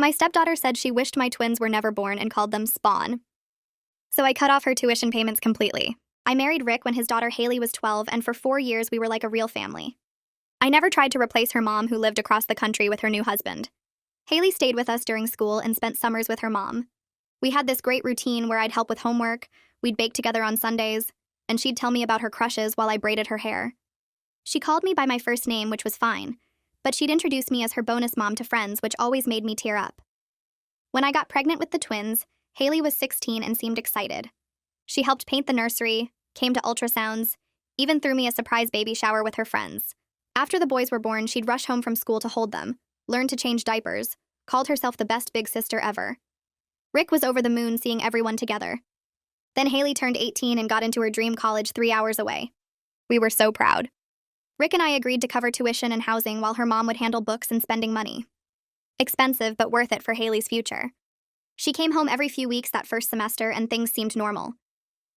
My stepdaughter said she wished my twins were never born and called them Spawn. So I cut off her tuition payments completely. I married Rick when his daughter Haley was 12, and for 4 years we were like a real family. I never tried to replace her mom, who lived across the country with her new husband. Haley stayed with us during school and spent summers with her mom. We had this great routine where I'd help with homework, we'd bake together on Sundays, and she'd tell me about her crushes while I braided her hair. She called me by my first name, which was fine, but she'd introduce me as her bonus mom to friends, which always made me tear up. When I got pregnant with the twins, Haley was 16 and seemed excited. She helped paint the nursery, came to ultrasounds, even threw me a surprise baby shower with her friends. After the boys were born, she'd rush home from school to hold them, learn to change diapers, called herself the best big sister ever. Rick was over the moon seeing everyone together. Then Haley turned 18 and got into her dream college 3 hours away. We were so proud. Rick and I agreed to cover tuition and housing while her mom would handle books and spending money. Expensive, but worth it for Haley's future. She came home every few weeks that first semester, and things seemed normal.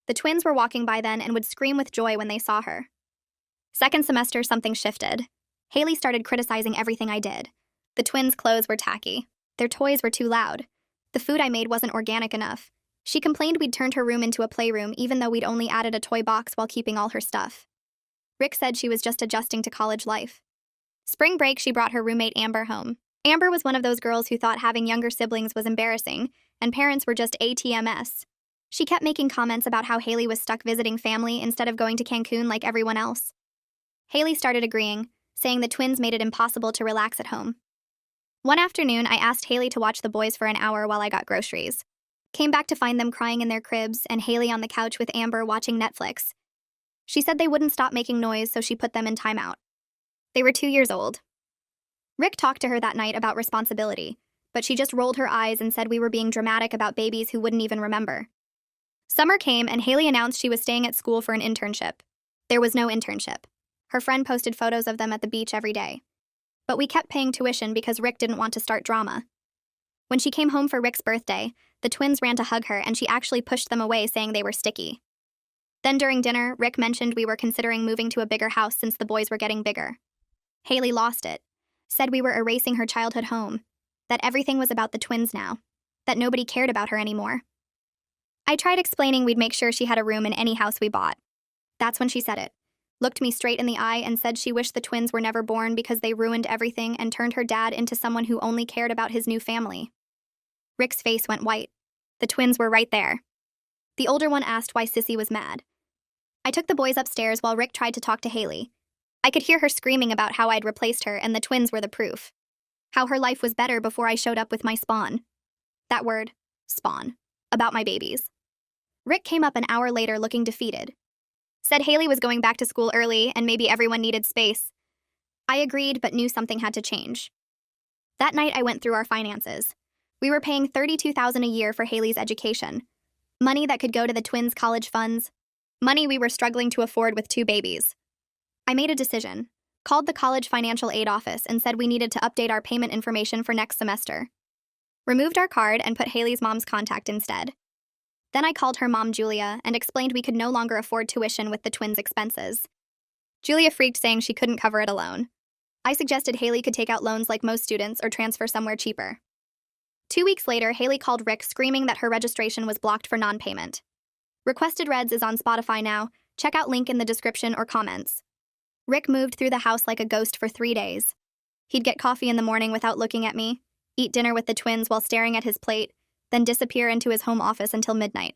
The twins were walking by then and would scream with joy when they saw her. Second semester, something shifted. Haley started criticizing everything I did. The twins' clothes were tacky. Their toys were too loud. The food I made wasn't organic enough. She complained we'd turned her room into a playroom even though we'd only added a toy box while keeping all her stuff. Rick said she was just adjusting to college life. Spring break, she brought her roommate Amber home. Amber was one of those girls who thought having younger siblings was embarrassing, and parents were just ATMS. She kept making comments about how Haley was stuck visiting family instead of going to Cancun like everyone else. Haley started agreeing, saying the twins made it impossible to relax at home. One afternoon, I asked Haley to watch the boys for an hour while I got groceries. Came back to find them crying in their cribs and Haley on the couch with Amber watching Netflix. She said they wouldn't stop making noise, so she put them in timeout. They were 2 years old. Rick talked to her that night about responsibility, but she just rolled her eyes and said we were being dramatic about babies who wouldn't even remember. Summer came and Haley announced she was staying at school for an internship. There was no internship. Her friend posted photos of them at the beach every day. But we kept paying tuition because Rick didn't want to start drama. When she came home for Rick's birthday, the twins ran to hug her and she actually pushed them away, saying they were sticky. Then during dinner, Rick mentioned we were considering moving to a bigger house since the boys were getting bigger. Haley lost it, said we were erasing her childhood home, that everything was about the twins now, that nobody cared about her anymore. I tried explaining we'd make sure she had a room in any house we bought. That's when she said it, looked me straight in the eye and said she wished the twins were never born because they ruined everything and turned her dad into someone who only cared about his new family. Rick's face went white. The twins were right there. The older one asked why Sissy was mad. I took the boys upstairs while Rick tried to talk to Haley. I could hear her screaming about how I'd replaced her and the twins were the proof. How her life was better before I showed up with my spawn. That word, spawn, about my babies. Rick came up an hour later looking defeated. Said Haley was going back to school early and maybe everyone needed space. I agreed, but knew something had to change. That night I went through our finances. We were paying $32,000 a year for Haley's education. Money that could go to the twins' college funds. Money we were struggling to afford with 2 babies. I made a decision, called the college financial aid office and said we needed to update our payment information for next semester. Removed our card and put Haley's mom's contact instead. Then I called her mom, Julia, and explained we could no longer afford tuition with the twins' expenses. Julia freaked, saying she couldn't cover it alone. I suggested Haley could take out loans like most students or transfer somewhere cheaper. 2 weeks later, Haley called Rick screaming that her registration was blocked for non-payment. Requested Reds is on Spotify now. Check out link in the description or comments. Rick moved through the house like a ghost for 3 days. He'd get coffee in the morning without looking at me, eat dinner with the twins while staring at his plate, then disappear into his home office until midnight.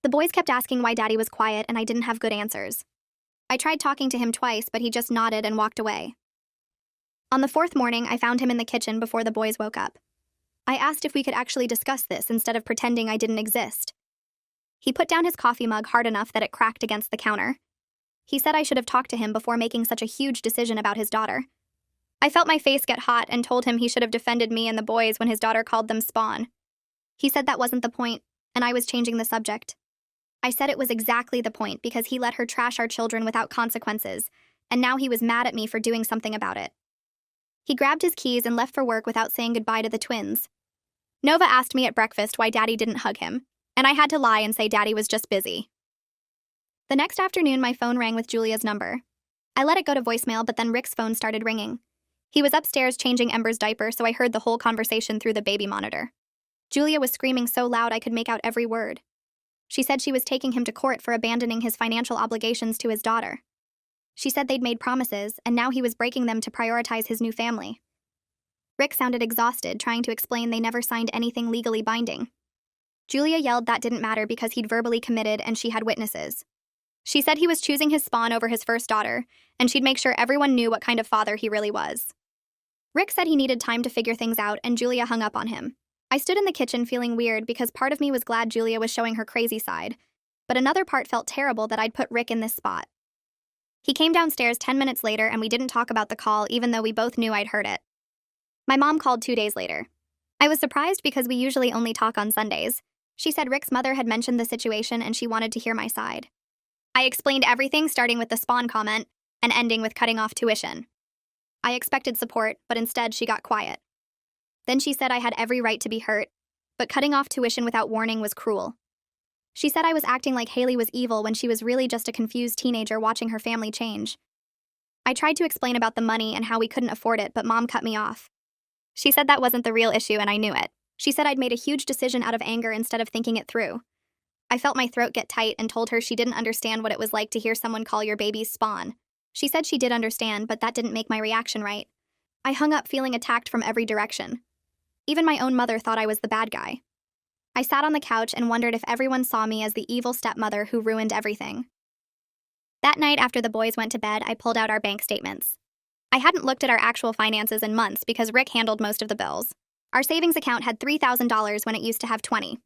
The boys kept asking why Daddy was quiet and I didn't have good answers. I tried talking to him twice, but he just nodded and walked away. On the 4th morning, I found him in the kitchen before the boys woke up. I asked if we could actually discuss this instead of pretending I didn't exist. He put down his coffee mug hard enough that it cracked against the counter. He said I should have talked to him before making such a huge decision about his daughter. I felt my face get hot and told him he should have defended me and the boys when his daughter called them spawn. He said that wasn't the point, and I was changing the subject. I said it was exactly the point because he let her trash our children without consequences, and now he was mad at me for doing something about it. He grabbed his keys and left for work without saying goodbye to the twins. Nova asked me at breakfast why Daddy didn't hug him, and I had to lie and say Daddy was just busy. The next afternoon, my phone rang with Julia's number. I let it go to voicemail, but then Rick's phone started ringing. He was upstairs changing Ember's diaper, so I heard the whole conversation through the baby monitor. Julia was screaming so loud I could make out every word. She said she was taking him to court for abandoning his financial obligations to his daughter. She said they'd made promises, and now he was breaking them to prioritize his new family. Rick sounded exhausted, trying to explain they never signed anything legally binding. Julia yelled that didn't matter because he'd verbally committed and she had witnesses. She said he was choosing his spawn over his first daughter, and she'd make sure everyone knew what kind of father he really was. Rick said he needed time to figure things out, and Julia hung up on him. I stood in the kitchen feeling weird because part of me was glad Julia was showing her crazy side, but another part felt terrible that I'd put Rick in this spot. He came downstairs 10 minutes later and we didn't talk about the call even though we both knew I'd heard it. My mom called 2 days later. I was surprised because we usually only talk on Sundays. She said Rick's mother had mentioned the situation and she wanted to hear my side. I explained everything, starting with the spawn comment and ending with cutting off tuition. I expected support, but instead she got quiet. Then she said I had every right to be hurt, but cutting off tuition without warning was cruel. She said I was acting like Haley was evil when she was really just a confused teenager watching her family change. I tried to explain about the money and how we couldn't afford it, but Mom cut me off. She said that wasn't the real issue and I knew it. She said I'd made a huge decision out of anger instead of thinking it through. I felt my throat get tight and told her she didn't understand what it was like to hear someone call your baby's spawn. She said she did understand, but that didn't make my reaction right. I hung up feeling attacked from every direction. Even my own mother thought I was the bad guy. I sat on the couch and wondered if everyone saw me as the evil stepmother who ruined everything. That night after the boys went to bed, I pulled out our bank statements. I hadn't looked at our actual finances in months because Rick handled most of the bills. Our savings account had $3,000 when it used to have $20,000.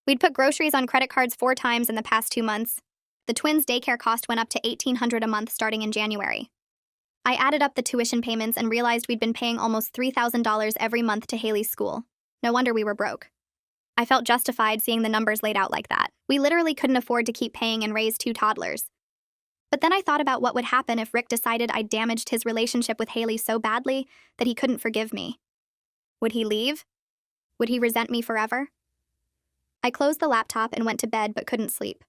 We'd put groceries on credit cards 4 times in the past 2 months. The twins' daycare cost went up to $1,800 a month starting in January. I added up the tuition payments and realized we'd been paying almost $3,000 every month to Haley's school. No wonder we were broke. I felt justified seeing the numbers laid out like that. We literally couldn't afford to keep paying and raise 2 toddlers. But then I thought about what would happen if Rick decided I'd damaged his relationship with Haley so badly that he couldn't forgive me. Would he leave? Would he resent me forever? I closed the laptop and went to bed but couldn't sleep.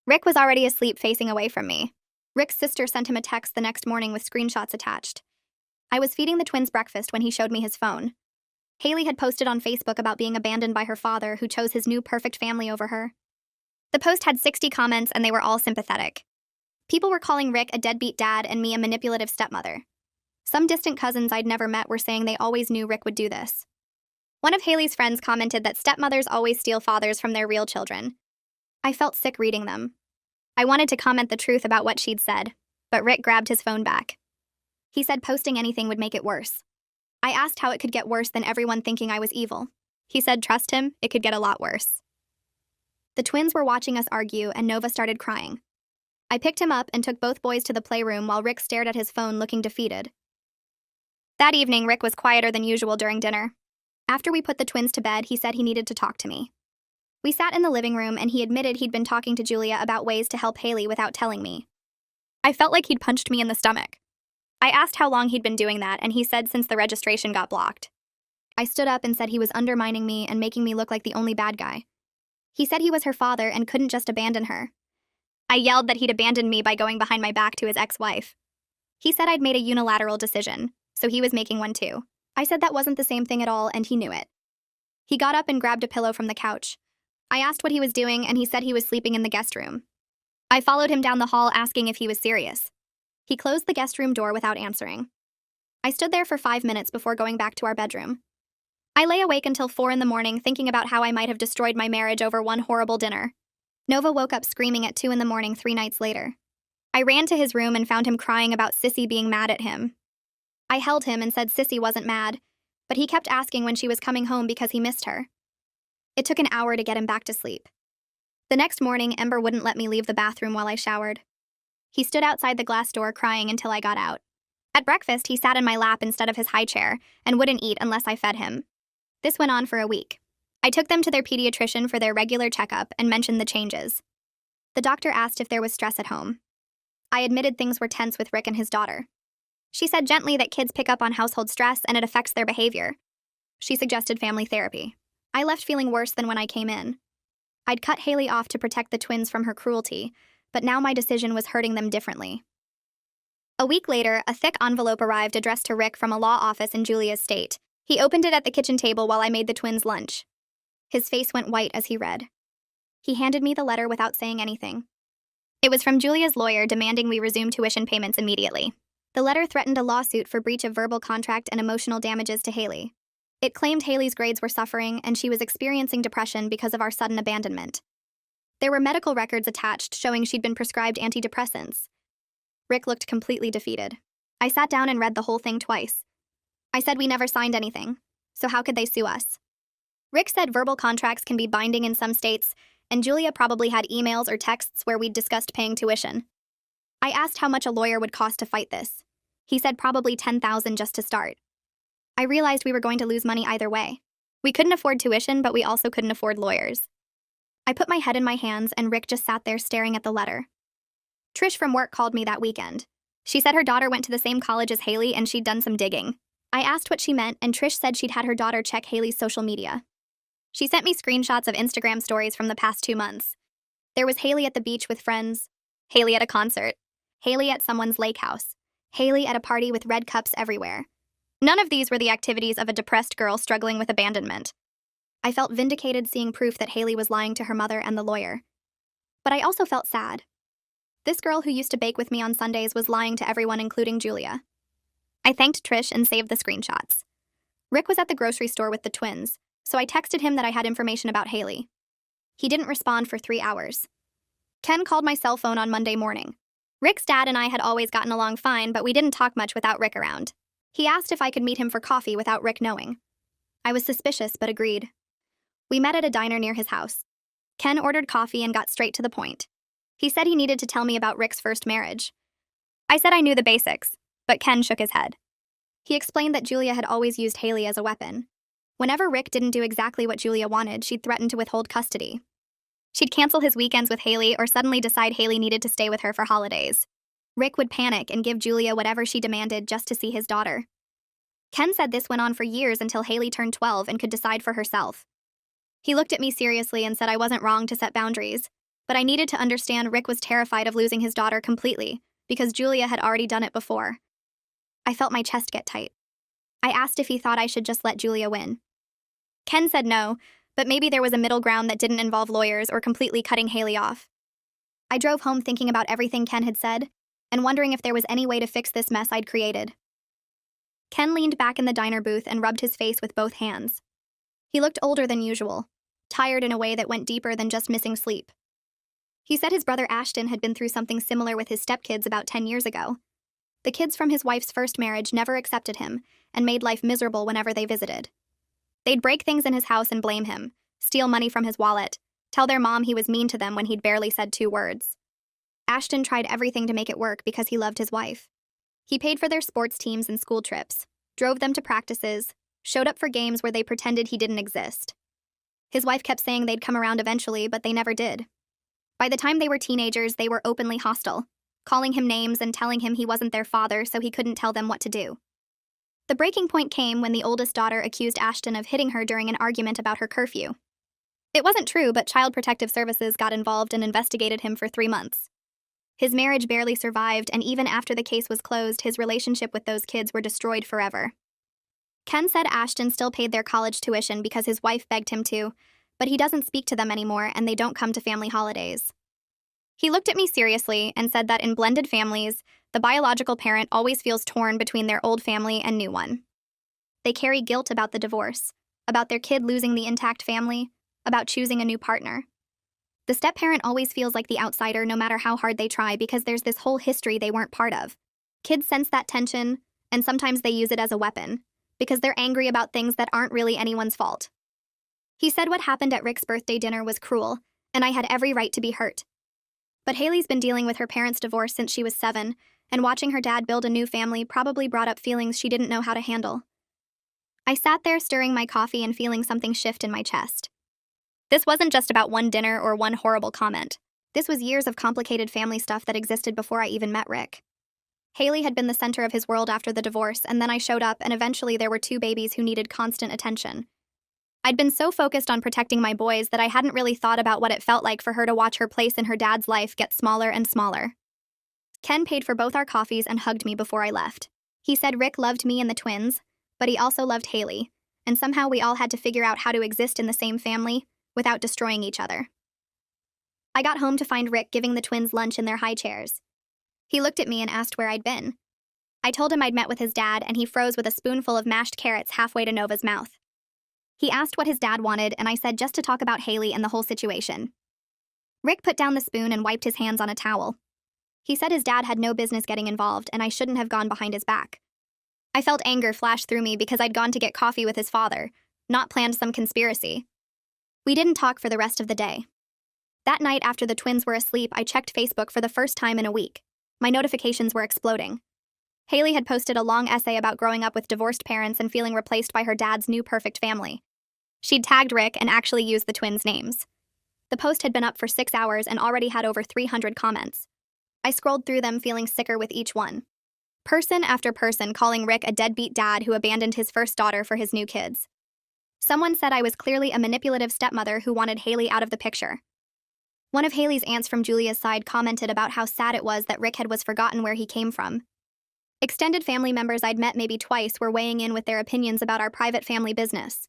Rick was already asleep facing away from me. Rick's sister sent him a text the next morning with screenshots attached. I was feeding the twins breakfast when he showed me his phone. Haley had posted on Facebook about being abandoned by her father, who chose his new perfect family over her. The post had 60 comments and they were all sympathetic. People were calling Rick a deadbeat dad and me a manipulative stepmother. Some distant cousins I'd never met were saying they always knew Rick would do this. One of Haley's friends commented that stepmothers always steal fathers from their real children. I felt sick reading them. I wanted to comment the truth about what she'd said, but Rick grabbed his phone back. He said posting anything would make it worse. I asked how it could get worse than everyone thinking I was evil. He said trust him, it could get a lot worse. The twins were watching us argue and Nova started crying. I picked him up and took both boys to the playroom while Rick stared at his phone looking defeated. That evening, Rick was quieter than usual during dinner. After we put the twins to bed, he said he needed to talk to me. We sat in the living room and he admitted he'd been talking to Julia about ways to help Haley without telling me. I felt like he'd punched me in the stomach. I asked how long he'd been doing that and he said since the registration got blocked. I stood up and said he was undermining me and making me look like the only bad guy. He said he was her father and couldn't just abandon her. I yelled that he'd abandoned me by going behind my back to his ex-wife. He said I'd made a unilateral decision, so he was making one too. I said that wasn't the same thing at all and he knew it. He got up and grabbed a pillow from the couch. I asked what he was doing and he said he was sleeping in the guest room. I followed him down the hall asking if he was serious. He closed the guest room door without answering. I stood there for 5 minutes before going back to our bedroom. I lay awake until 4 in the morning thinking about how I might have destroyed my marriage over one horrible dinner. Nova woke up screaming at 2 in the morning 3 nights later. I ran to his room and found him crying about Sissy being mad at him. I held him and said Sissy wasn't mad, but he kept asking when she was coming home because he missed her. It took an hour to get him back to sleep. The next morning, Ember wouldn't let me leave the bathroom while I showered. He stood outside the glass door crying until I got out. At breakfast, he sat in my lap instead of his high chair and wouldn't eat unless I fed him. This went on for a week. I took them to their pediatrician for their regular checkup and mentioned the changes. The doctor asked if there was stress at home. I admitted things were tense with Rick and his daughter. She said gently that kids pick up on household stress and it affects their behavior. She suggested family therapy. I left feeling worse than when I came in. I'd cut Haley off to protect the twins from her cruelty, but now my decision was hurting them differently. A week later, a thick envelope arrived addressed to Rick from a law office in Julia's state. He opened it at the kitchen table while I made the twins lunch. His face went white as he read. He handed me the letter without saying anything. It was from Julia's lawyer demanding we resume tuition payments immediately. The letter threatened a lawsuit for breach of verbal contract and emotional damages to Haley. It claimed Haley's grades were suffering and she was experiencing depression because of our sudden abandonment. There were medical records attached showing she'd been prescribed antidepressants. Rick looked completely defeated. I sat down and read the whole thing twice. I said we never signed anything, so how could they sue us? Rick said verbal contracts can be binding in some states, and Julia probably had emails or texts where we'd discussed paying tuition. I asked how much a lawyer would cost to fight this. He said probably $10,000 just to start. I realized we were going to lose money either way. We couldn't afford tuition, but we also couldn't afford lawyers. I put my head in my hands and Rick just sat there staring at the letter. Trish from work called me that weekend. She said her daughter went to the same college as Haley and she'd done some digging. I asked what she meant and Trish said she'd had her daughter check Haley's social media. She sent me screenshots of Instagram stories from the past 2 months. There was Haley at the beach with friends, Haley at a concert, Haley at someone's lake house, Haley at a party with red cups everywhere. None of these were the activities of a depressed girl struggling with abandonment. I felt vindicated seeing proof that Haley was lying to her mother and the lawyer. But I also felt sad. This girl who used to bake with me on Sundays was lying to everyone, including Julia. I thanked Trish and saved the screenshots. Rick was at the grocery store with the twins, so I texted him that I had information about Haley. He didn't respond for 3 hours. Ken called my cell phone on Monday morning. Rick's dad and I had always gotten along fine, but we didn't talk much without Rick around. He asked if I could meet him for coffee without Rick knowing. I was suspicious, but agreed. We met at a diner near his house. Ken ordered coffee and got straight to the point. He said he needed to tell me about Rick's first marriage. I said I knew the basics, but Ken shook his head. He explained that Julia had always used Haley as a weapon. Whenever Rick didn't do exactly what Julia wanted, she'd threaten to withhold custody. She'd cancel his weekends with Haley or suddenly decide Haley needed to stay with her for holidays. Rick would panic and give Julia whatever she demanded just to see his daughter. Ken said this went on for years until Haley turned 12 and could decide for herself. He looked at me seriously and said I wasn't wrong to set boundaries, but I needed to understand Rick was terrified of losing his daughter completely because Julia had already done it before. I felt my chest get tight. I asked if he thought I should just let Julia win. Ken said no, but maybe there was a middle ground that didn't involve lawyers or completely cutting Haley off. I drove home thinking about everything Ken had said and wondering if there was any way to fix this mess I'd created. Ken leaned back in the diner booth and rubbed his face with both hands. He looked older than usual, tired in a way that went deeper than just missing sleep. He said his brother Ashton had been through something similar with his stepkids about 10 years ago. The kids from his wife's first marriage never accepted him and made life miserable whenever they visited. They'd break things in his house and blame him, steal money from his wallet, tell their mom he was mean to them when he'd barely said 2 words. Ashton tried everything to make it work because he loved his wife. He paid for their sports teams and school trips, drove them to practices, showed up for games where they pretended he didn't exist. His wife kept saying they'd come around eventually, but they never did. By the time they were teenagers, they were openly hostile, calling him names and telling him he wasn't their father so he couldn't tell them what to do. The breaking point came when the oldest daughter accused Ashton of hitting her during an argument about her curfew. It wasn't true, but Child Protective Services got involved and investigated him for 3 months. His marriage barely survived, and even after the case was closed, his relationship with those kids were destroyed forever. Ken said Ashton still paid their college tuition because his wife begged him to, but he doesn't speak to them anymore and they don't come to family holidays. He looked at me seriously and said that in blended families, the biological parent always feels torn between their old family and new one. They carry guilt about the divorce, about their kid losing the intact family, about choosing a new partner. The step-parent always feels like the outsider no matter how hard they try because there's this whole history they weren't part of. Kids sense that tension, and sometimes they use it as a weapon, because they're angry about things that aren't really anyone's fault. He said what happened at Rick's birthday dinner was cruel, and I had every right to be hurt. But Haley's been dealing with her parents' divorce since she was 7, and watching her dad build a new family probably brought up feelings she didn't know how to handle. I sat there stirring my coffee and feeling something shift in my chest. This wasn't just about one dinner or one horrible comment. This was years of complicated family stuff that existed before I even met Rick. Haley had been the center of his world after the divorce, and then I showed up, and eventually there were 2 babies who needed constant attention. I'd been so focused on protecting my boys that I hadn't really thought about what it felt like for her to watch her place in her dad's life get smaller and smaller. Ken paid for both our coffees and hugged me before I left. He said Rick loved me and the twins, but he also loved Haley, and somehow we all had to figure out how to exist in the same family without destroying each other. I got home to find Rick giving the twins lunch in their high chairs. He looked at me and asked where I'd been. I told him I'd met with his dad, and he froze with a spoonful of mashed carrots halfway to Nova's mouth. He asked what his dad wanted, and I said just to talk about Haley and the whole situation. Rick put down the spoon and wiped his hands on a towel. He said his dad had no business getting involved, and I shouldn't have gone behind his back. I felt anger flash through me because I'd gone to get coffee with his father, not planned some conspiracy. We didn't talk for the rest of the day. That night after the twins were asleep, I checked Facebook for the first time in a week. My notifications were exploding. Haley had posted a long essay about growing up with divorced parents and feeling replaced by her dad's new perfect family. She'd tagged Rick and actually used the twins' names. The post had been up for 6 hours and already had over 300 comments. I scrolled through them feeling sicker with each one. Person after person calling Rick a deadbeat dad who abandoned his first daughter for his new kids. Someone said I was clearly a manipulative stepmother who wanted Haley out of the picture. One of Haley's aunts from Julia's side commented about how sad it was that Rick was forgotten where he came from. Extended family members I'd met maybe twice were weighing in with their opinions about our private family business.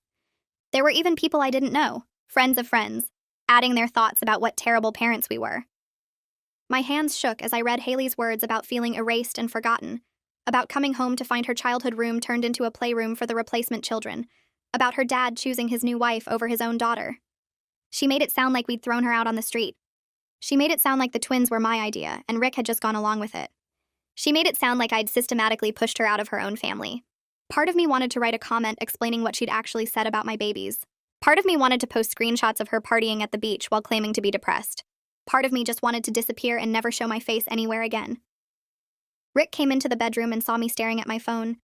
There were even people I didn't know, friends of friends, adding their thoughts about what terrible parents we were. My hands shook as I read Haley's words about feeling erased and forgotten, about coming home to find her childhood room turned into a playroom for the replacement children, about her dad choosing his new wife over his own daughter. She made it sound like we'd thrown her out on the street. She made it sound like the twins were my idea, and Rick had just gone along with it. She made it sound like I'd systematically pushed her out of her own family. Part of me wanted to write a comment explaining what she'd actually said about my babies. Part of me wanted to post screenshots of her partying at the beach while claiming to be depressed. Part of me just wanted to disappear and never show my face anywhere again. Rick came into the bedroom and saw me staring at my phone.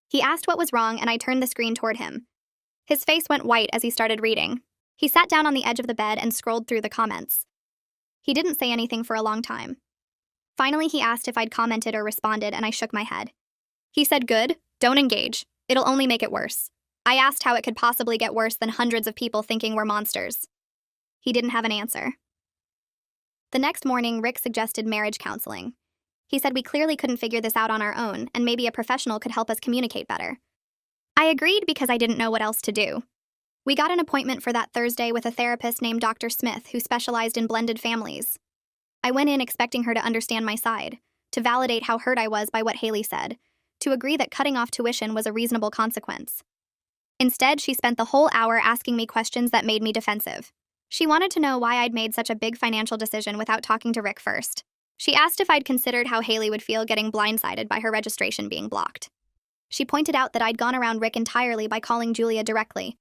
He asked what was wrong, and I turned the screen toward him. His face went white as he started reading. He sat down on the edge of the bed and scrolled through the comments. He didn't say anything for a long time. Finally, he asked if I'd commented or responded, and I shook my head. He said, "Good, don't engage. It'll only make it worse." I asked how it could possibly get worse than hundreds of people thinking we're monsters. He didn't have an answer. The next morning, Rick suggested marriage counseling. He said we clearly couldn't figure this out on our own, and maybe a professional could help us communicate better. I agreed because I didn't know what else to do. We got an appointment for that Thursday with a therapist named Dr. Smith who specialized in blended families. I went in expecting her to understand my side, to validate how hurt I was by what Haley said, to agree that cutting off tuition was a reasonable consequence. Instead, she spent the whole hour asking me questions that made me defensive. She wanted to know why I'd made such a big financial decision without talking to Rick first. She asked if I'd considered how Haley would feel getting blindsided by her registration being blocked. She pointed out that I'd gone around Rick entirely by calling Julia directly.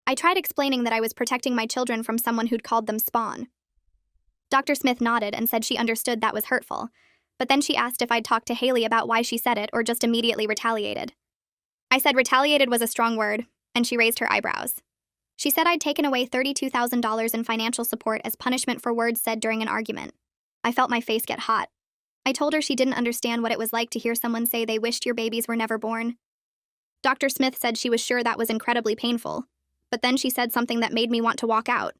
I tried explaining that I was protecting my children from someone who'd called them spawn. Dr. Smith nodded and said she understood that was hurtful, but then she asked if I'd talked to Haley about why she said it or just immediately retaliated. I said retaliated was a strong word, and she raised her eyebrows. She said I'd taken away $32,000 in financial support as punishment for words said during an argument. I felt my face get hot. I told her she didn't understand what it was like to hear someone say they wished your babies were never born. Dr. Smith said she was sure that was incredibly painful, but then she said something that made me want to walk out.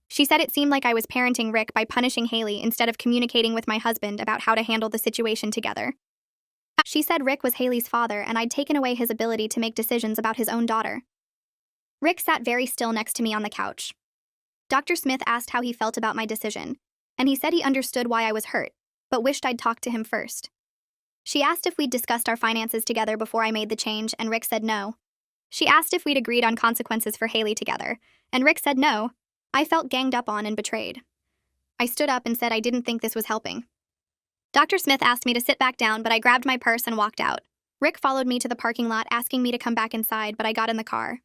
She said it seemed like I was parenting Rick by punishing Haley instead of communicating with my husband about how to handle the situation together. She said Rick was Haley's father and I'd taken away his ability to make decisions about his own daughter. Rick sat very still next to me on the couch. Dr. Smith asked how he felt about my decision, and he said he understood why I was hurt, but wished I'd talked to him first. She asked if we'd discussed our finances together before I made the change, and Rick said no. She asked if we'd agreed on consequences for Haley together, and Rick said no. I felt ganged up on and betrayed. I stood up and said I didn't think this was helping. Dr. Smith asked me to sit back down, but I grabbed my purse and walked out. Rick followed me to the parking lot, asking me to come back inside, but I got in the car.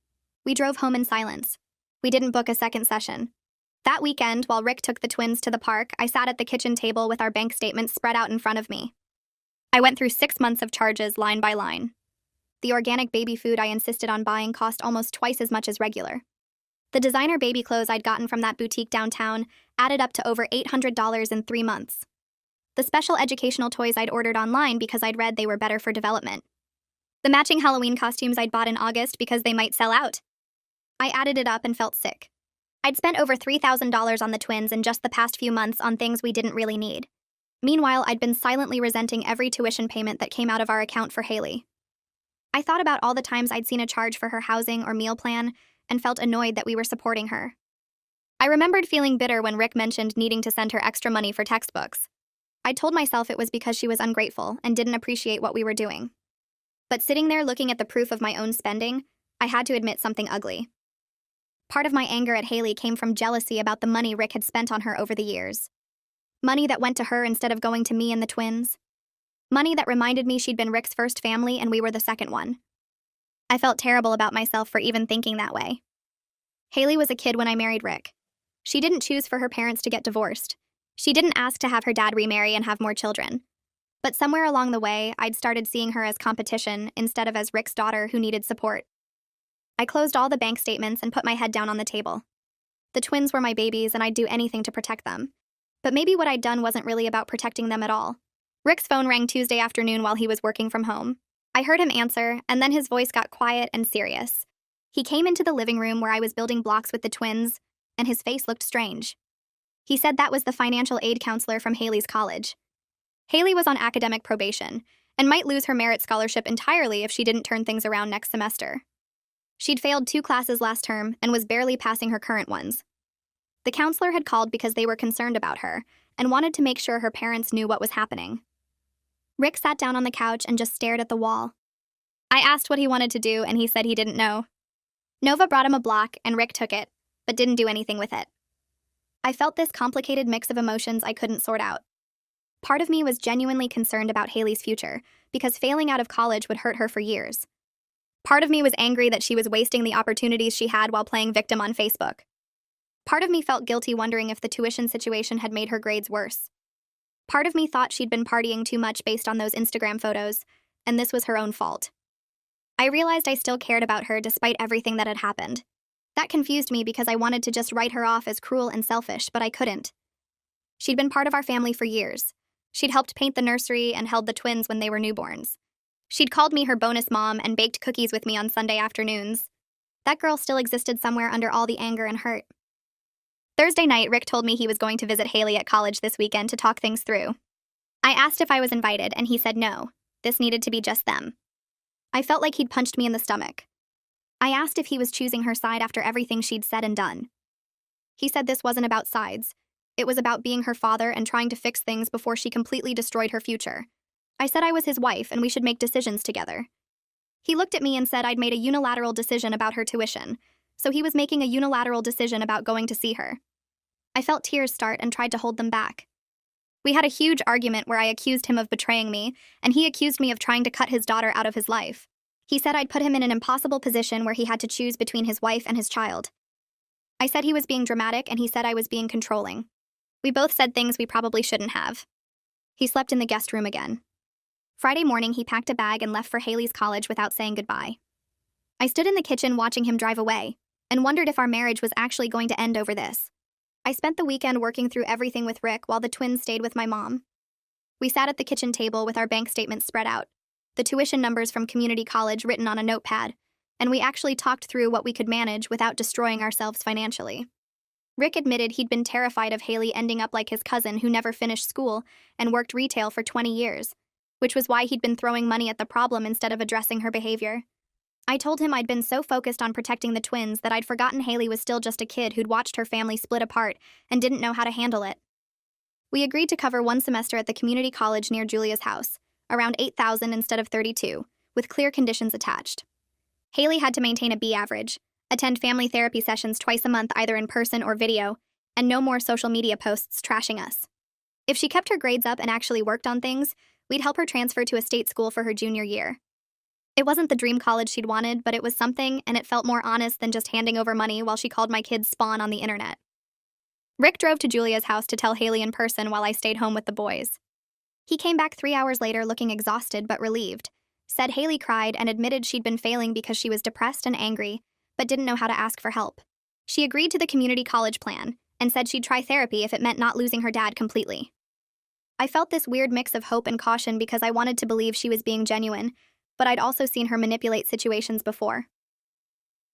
We drove home in silence. We didn't book a second session. That weekend, while Rick took the twins to the park, I sat at the kitchen table with our bank statements spread out in front of me. I went through 6 months of charges line by line. The organic baby food I insisted on buying cost almost twice as much as regular. The designer baby clothes I'd gotten from that boutique downtown added up to over $800 in 3 months. The special educational toys I'd ordered online because I'd read they were better for development. The matching Halloween costumes I'd bought in August because they might sell out. I added it up and felt sick. I'd spent over $3,000 on the twins in just the past few months on things we didn't really need. Meanwhile, I'd been silently resenting every tuition payment that came out of our account for Haley. I thought about all the times I'd seen a charge for her housing or meal plan and felt annoyed that we were supporting her. I remembered feeling bitter when Rick mentioned needing to send her extra money for textbooks. I told myself it was because she was ungrateful and didn't appreciate what we were doing. But sitting there looking at the proof of my own spending, I had to admit something ugly. Part of my anger at Haley came from jealousy about the money Rick had spent on her over the years. Money that went to her instead of going to me and the twins. Money that reminded me she'd been Rick's first family and we were the second one. I felt terrible about myself for even thinking that way. Haley was a kid when I married Rick. She didn't choose for her parents to get divorced. She didn't ask to have her dad remarry and have more children. But somewhere along the way, I'd started seeing her as competition instead of as Rick's daughter who needed support. I closed all the bank statements and put my head down on the table. The twins were my babies and I'd do anything to protect them. But maybe what I'd done wasn't really about protecting them at all. Rick's phone rang Tuesday afternoon while he was working from home. I heard him answer, and then his voice got quiet and serious. He came into the living room where I was building blocks with the twins, and his face looked strange. He said that was the financial aid counselor from Haley's college. Haley was on academic probation, and might lose her merit scholarship entirely if she didn't turn things around next semester. She'd failed 2 classes last term and was barely passing her current ones. The counselor had called because they were concerned about her and wanted to make sure her parents knew what was happening. Rick sat down on the couch and just stared at the wall. I asked what he wanted to do, and he said he didn't know. Nova brought him a block, and Rick took it, but didn't do anything with it. I felt this complicated mix of emotions I couldn't sort out. Part of me was genuinely concerned about Haley's future, because failing out of college would hurt her for years. Part of me was angry that she was wasting the opportunities she had while playing victim on Facebook. Part of me felt guilty wondering if the tuition situation had made her grades worse. Part of me thought she'd been partying too much based on those Instagram photos, and this was her own fault. I realized I still cared about her despite everything that had happened. That confused me because I wanted to just write her off as cruel and selfish, but I couldn't. She'd been part of our family for years. She'd helped paint the nursery and held the twins when they were newborns. She'd called me her bonus mom and baked cookies with me on Sunday afternoons. That girl still existed somewhere under all the anger and hurt. Thursday night, Rick told me he was going to visit Haley at college this weekend to talk things through. I asked if I was invited, and he said no. This needed to be just them. I felt like he'd punched me in the stomach. I asked if he was choosing her side after everything she'd said and done. He said this wasn't about sides. It was about being her father and trying to fix things before she completely destroyed her future. I said I was his wife and we should make decisions together. He looked at me and said I'd made a unilateral decision about her tuition, so he was making a unilateral decision about going to see her. I felt tears start and tried to hold them back. We had a huge argument where I accused him of betraying me, and he accused me of trying to cut his daughter out of his life. He said I'd put him in an impossible position where he had to choose between his wife and his child. I said he was being dramatic, and he said I was being controlling. We both said things we probably shouldn't have. He slept in the guest room again. Friday morning, he packed a bag and left for Haley's college without saying goodbye. I stood in the kitchen watching him drive away, and wondered if our marriage was actually going to end over this. I spent the weekend working through everything with Rick while the twins stayed with my mom. We sat at the kitchen table with our bank statements spread out, the tuition numbers from community college written on a notepad, and we actually talked through what we could manage without destroying ourselves financially. Rick admitted he'd been terrified of Haley ending up like his cousin who never finished school and worked retail for 20 years, which was why he'd been throwing money at the problem instead of addressing her behavior. I told him I'd been so focused on protecting the twins that I'd forgotten Haley was still just a kid who'd watched her family split apart and didn't know how to handle it. We agreed to cover 1 semester at the community college near Julia's house, around $8,000 instead of $32,000, with clear conditions attached. Haley had to maintain a B average, attend family therapy sessions twice a month either in person or video, and no more social media posts trashing us. If she kept her grades up and actually worked on things, we'd help her transfer to a state school for her junior year. It wasn't the dream college she'd wanted, but it was something, and it felt more honest than just handing over money while she called my kids spawn on the internet. Rick drove to Julia's house to tell Haley in person while I stayed home with the boys. He came back 3 hours later looking exhausted but relieved, said Haley cried and admitted she'd been failing because she was depressed and angry, but didn't know how to ask for help. She agreed to the community college plan and said she'd try therapy if it meant not losing her dad completely. I felt this weird mix of hope and caution because I wanted to believe she was being genuine, but I'd also seen her manipulate situations before.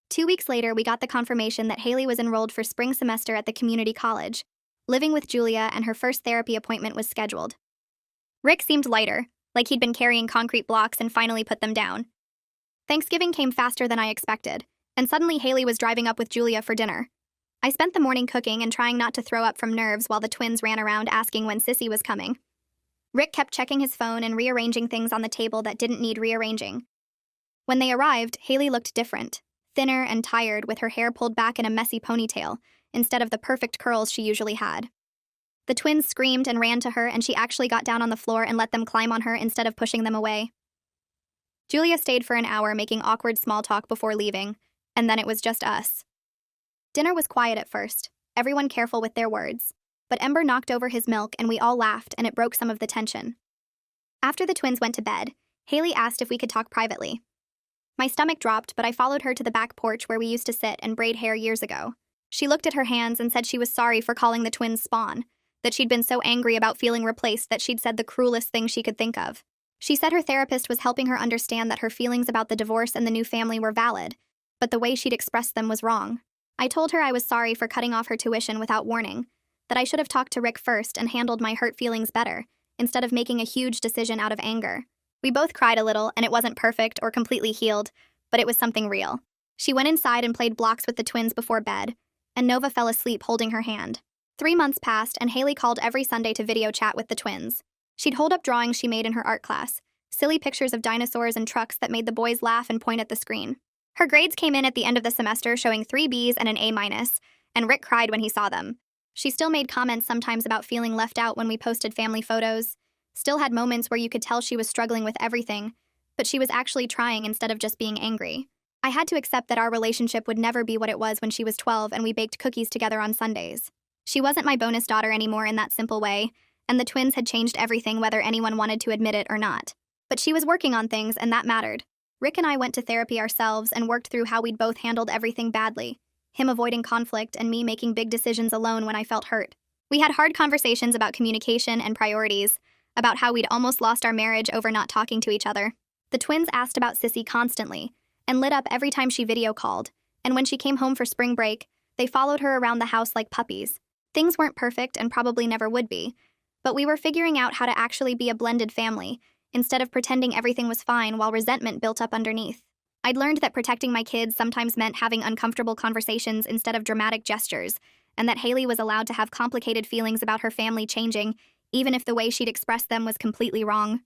2 weeks later, we got the confirmation that Haley was enrolled for spring semester at the community college, living with Julia, and her first therapy appointment was scheduled. Rick seemed lighter, like he'd been carrying concrete blocks and finally put them down. Thanksgiving came faster than I expected, and suddenly Haley was driving up with Julia for dinner. I spent the morning cooking and trying not to throw up from nerves while the twins ran around asking when Sissy was coming. Rick kept checking his phone and rearranging things on the table that didn't need rearranging. When they arrived, Haley looked different, thinner and tired with her hair pulled back in a messy ponytail, instead of the perfect curls she usually had. The twins screamed and ran to her, and she actually got down on the floor and let them climb on her instead of pushing them away. Julia stayed for an hour making awkward small talk before leaving, and then it was just us. Dinner was quiet at first, everyone careful with their words, but Ember knocked over his milk and we all laughed and it broke some of the tension. After the twins went to bed, Haley asked if we could talk privately. My stomach dropped, but I followed her to the back porch where we used to sit and braid hair years ago. She looked at her hands and said she was sorry for calling the twins Spawn, that she'd been so angry about feeling replaced that she'd said the cruelest thing she could think of. She said her therapist was helping her understand that her feelings about the divorce and the new family were valid, but the way she'd expressed them was wrong. I told her I was sorry for cutting off her tuition without warning, that I should have talked to Rick first and handled my hurt feelings better, instead of making a huge decision out of anger. We both cried a little, and it wasn't perfect or completely healed, but it was something real. She went inside and played blocks with the twins before bed, and Nova fell asleep holding her hand. 3 months passed, and Haley called every Sunday to video chat with the twins. She'd hold up drawings she made in her art class, silly pictures of dinosaurs and trucks that made the boys laugh and point at the screen. Her grades came in at the end of the semester showing 3 Bs and an A-, and Rick cried when he saw them. She still made comments sometimes about feeling left out when we posted family photos, still had moments where you could tell she was struggling with everything, but she was actually trying instead of just being angry. I had to accept that our relationship would never be what it was when she was 12 and we baked cookies together on Sundays. She wasn't my bonus daughter anymore in that simple way, and the twins had changed everything whether anyone wanted to admit it or not. But she was working on things, and that mattered. Rick and I went to therapy ourselves and worked through how we'd both handled everything badly, him avoiding conflict and me making big decisions alone when I felt hurt. We had hard conversations about communication and priorities, about how we'd almost lost our marriage over not talking to each other. The twins asked about Sissy constantly, and lit up every time she video called, and when she came home for spring break, they followed her around the house like puppies. Things weren't perfect and probably never would be, but we were figuring out how to actually be a blended family, instead of pretending everything was fine while resentment built up underneath. I'd learned that protecting my kids sometimes meant having uncomfortable conversations instead of dramatic gestures, and that Haley was allowed to have complicated feelings about her family changing, even if the way she'd expressed them was completely wrong.